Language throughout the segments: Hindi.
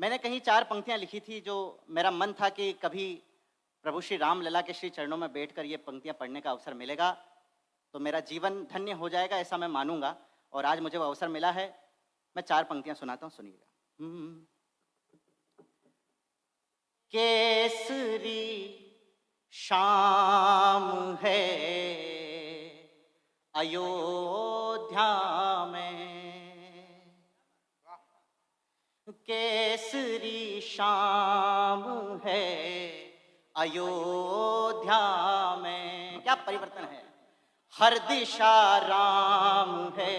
मैंने कहीं 4 पंक्तियाँ लिखी थी जो मेरा मन था कि कभी प्रभु श्री राम लला के श्री चरणों में बैठकर ये पंक्तियाँ पढ़ने का अवसर मिलेगा तो मेरा जीवन धन्य हो जाएगा, ऐसा मैं मानूंगा। और आज मुझे वो अवसर मिला है। मैं 4 पंक्तियाँ सुनाता हूँ, सुनिएगा। केसरी शाम है अयोध्या में, केसरी शाम है अयोध्या में। क्या परिवर्तन है। हर दिशा राम है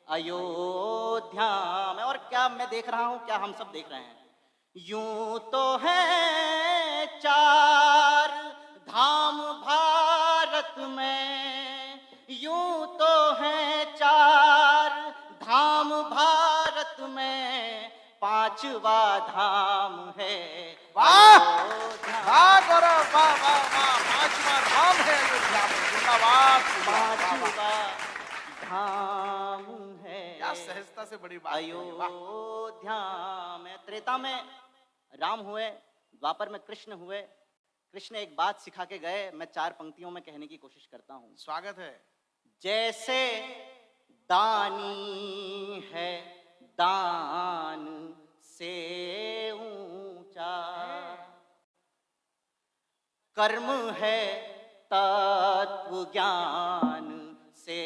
अयोध्या में। और क्या मैं देख रहा हूं, क्या हम सब देख रहे हैं, यूं तो है 4 धाम भारत में, यूं तो है 4 धाम भारत में, 5वां धाम है अयोध्या। वाह गौरव, वाह वाह वाह, 5वां धाम है अयोध्या में। जिंदाबाद, 5वां धाम है क्या सहजता से बड़ी बात। अयोध्या में। त्रेता में राम हुए, द्वापर में कृष्ण हुए। कृष्ण एक बात सिखा के गए, मैं 4 पंक्तियों में कहने की कोशिश करता हूं। स्वागत है। जैसे दानी है दान से ऊंचा, कर्म है तत्व ज्ञान से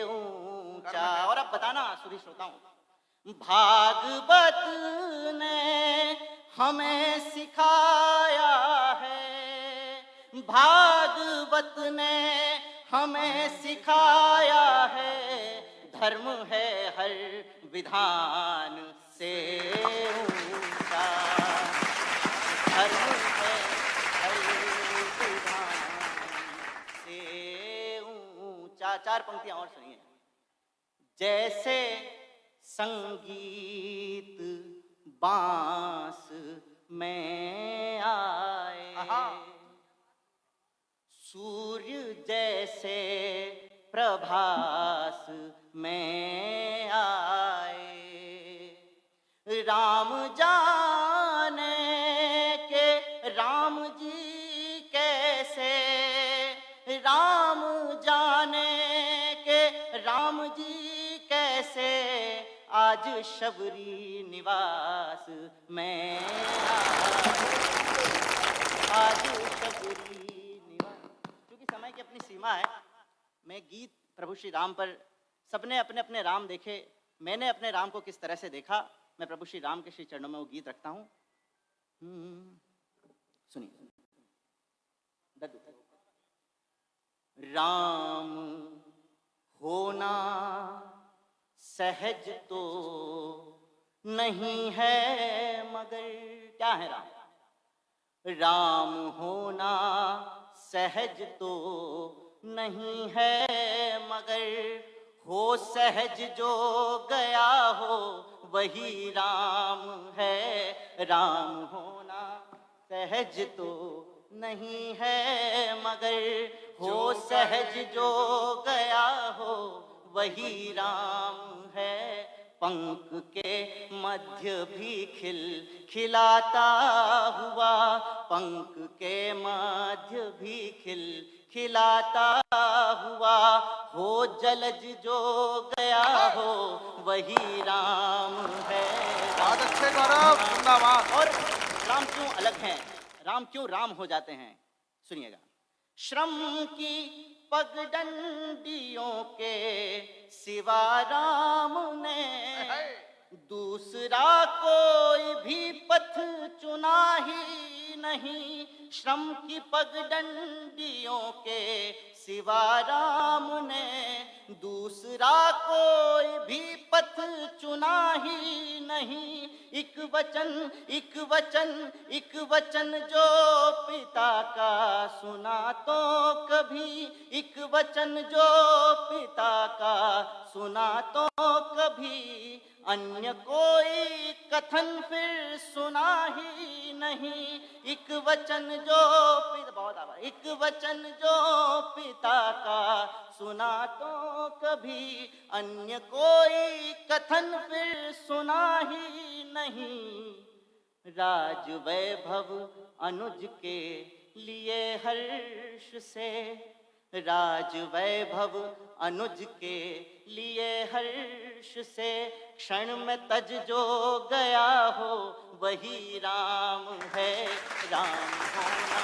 ऊंचा। और अब बताना सुधी श्रोताओं, भागवत ने हमें सिखाया है, भागवत ने हमें सिखाया है, धर्म है हर विधान से ऊंचा, धर्म है हर विधान से ऊंचा। 4 पंक्तियां और सुनिए। जैसे संगीत बांस में आए, सूर्य जैसे प्रभास में आए, राम जाने के राम जी कैसे, राम जाने के राम जी कैसे, आज शबरी निवास में आज शबरी निवास। क्योंकि समय की अपनी सीमा है, मैं गीत प्रभु श्री राम पर, सबने अपने अपने राम देखे, मैंने अपने राम को किस तरह से देखा, मैं प्रभु श्री राम के श्री चरणों में वो गीत रखता हूं। सुनिए। राम होना सहज तो नहीं है मगर, क्या है राम, राम होना सहज तो नहीं है मगर, हो सहज जो गया हो वही राम है। राम होना सहज तो नहीं है मगर, हो सहज जो गया हो वही राम है। पंख के मध्य भी खिलाता हुआ, पंख के मध्य भी खिलाता हुआ, हो जलज जो गया हो वही राम है। बहुत अच्छे गौरव, जिंदाबाद। और राम क्यों अलग हैं, राम क्यों राम हो जाते हैं, सुनिएगा। श्रम की पगडंडियों के सिवा राम ने दूसरा कोई भी पथ चुना ही नहीं, श्रम की पगडंडियों के सिवा राम ने दूसरा कोई भी पथ चुना ही नहीं। एक वचन जो पिता का सुना तो कभी, एक वचन जो पिता का सुना तो कभी, अन्य कोई कथन फिर सुना ही नहीं। एक वचन जो बहुत आभार, एक वचन जो पिता का सुना तो कभी अन्य कोई कथन फिर सुना ही नहीं। राज वैभव अनुज के लिए हर्ष से, राज वैभव अनुज के लिए हर्ष से, क्षण में तज जो गया हो वही राम है, राम होना।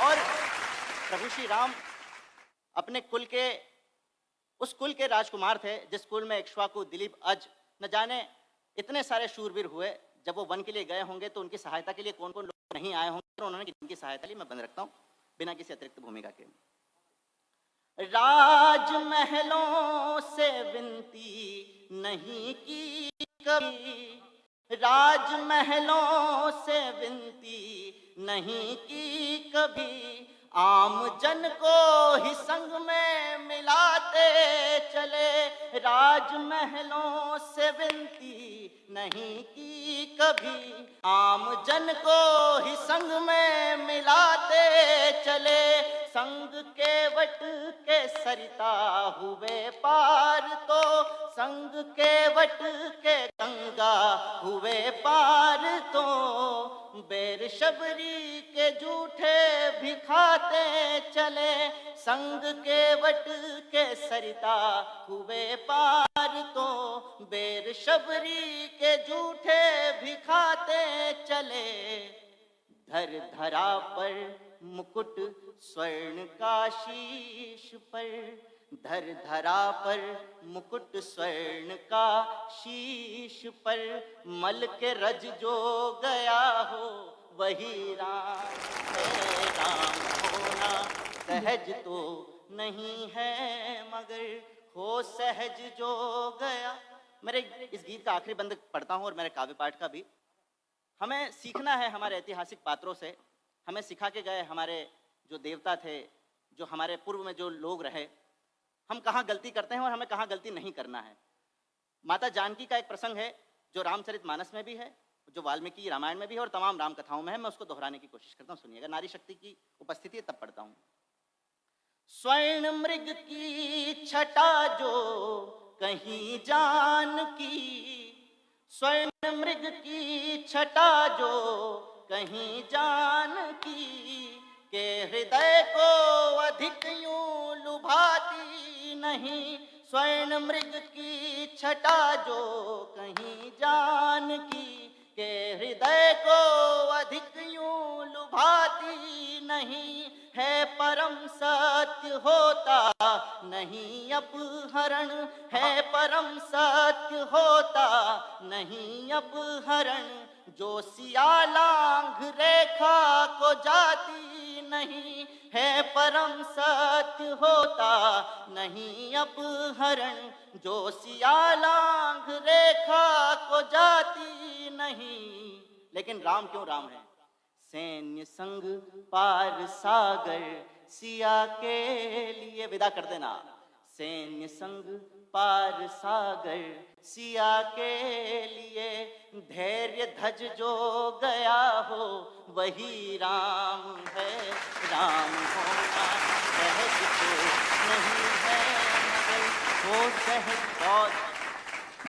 और प्रभु श्री राम अपने कुल के, उस कुल के राजकुमार थे जिस कुल में इक्ष्वाकु, दिलीप, अज, न जाने इतने सारे शूरवीर हुए। जब वो वन के लिए गए होंगे तो उनकी सहायता के लिए कौन कौन लोग नहीं आए होंगे और उन्होंने किनकी सहायता ली, मैं बंद रखता हूँ बिना किसी अतिरिक्त भूमिका के। राजमहलों से विनती नहीं की कभी, राजमहलों से विनती नहीं की कभी, आम जन को ही संग में मिलाते चले। राजमहलों से विनती नहीं की कभी, आम जन को ही संग में मिलाते चले। संग के वट के सरिता हुए पार तो, संग के वट के गंगा हुए पार तो, बैर शबरी के जूठे भी खाते चले। संग के वट के सरिता हुए पार तो, बैर शबरी के जूठे भी खाते चले। धर धरा पर मुकुट स्वर्ण का शीश पर, धर धरा पर मुकुट स्वर्ण का शीश पर, मल के रज जो गया हो वही राम है, राम होना सहज तो नहीं है मगर हो सहज जो गया। मेरे इस गीत का आखिरी बंद पढ़ता हूँ और मेरे काव्य पाठ का भी। हमें सीखना है हमारे ऐतिहासिक पात्रों से, हमें सिखा के गए हमारे जो देवता थे, जो हमारे पूर्व में जो लोग रहे, हम कहाँ गलती करते हैं और हमें कहाँ गलती नहीं करना है। माता जानकी का एक प्रसंग है जो रामचरितमानस में भी है, जो वाल्मीकि रामायण में भी है और तमाम राम कथाओं में है। मैं उसको दोहराने की कोशिश करता हूँ, सुनिएगा। नारी शक्ति की उपस्थिति है तब पढ़ता हूँ। स्वर्ण मृग की छटा जो कहीं जान की, स्वर्ण मृग की छटा जो कहीं जान की, के हृदय को अधिक यूं लुभाती नहीं। स्वर्ण मृग की छटा जो कहीं जान की, के हृदय को अधिक यूं लुभाती नहीं। है परम सत्य होता नहीं अपहरण, है परम सत्य होता नहीं अपहरण, जो सिया लांघ रेखा को जाती नहीं। है परम सत्य होता नहीं अपहरण, जो सिया लांघ रेखा को जाती नहीं। लेकिन राम क्यों राम है? सैन्य संग पार सागर सिया के लिए, विदा कर देना। सैन्य संग पार सागर सिया के लिए, धैर्य धज जो गया हो वही राम है, राम होना सहज तो नहीं है मगर हो सहज बहुत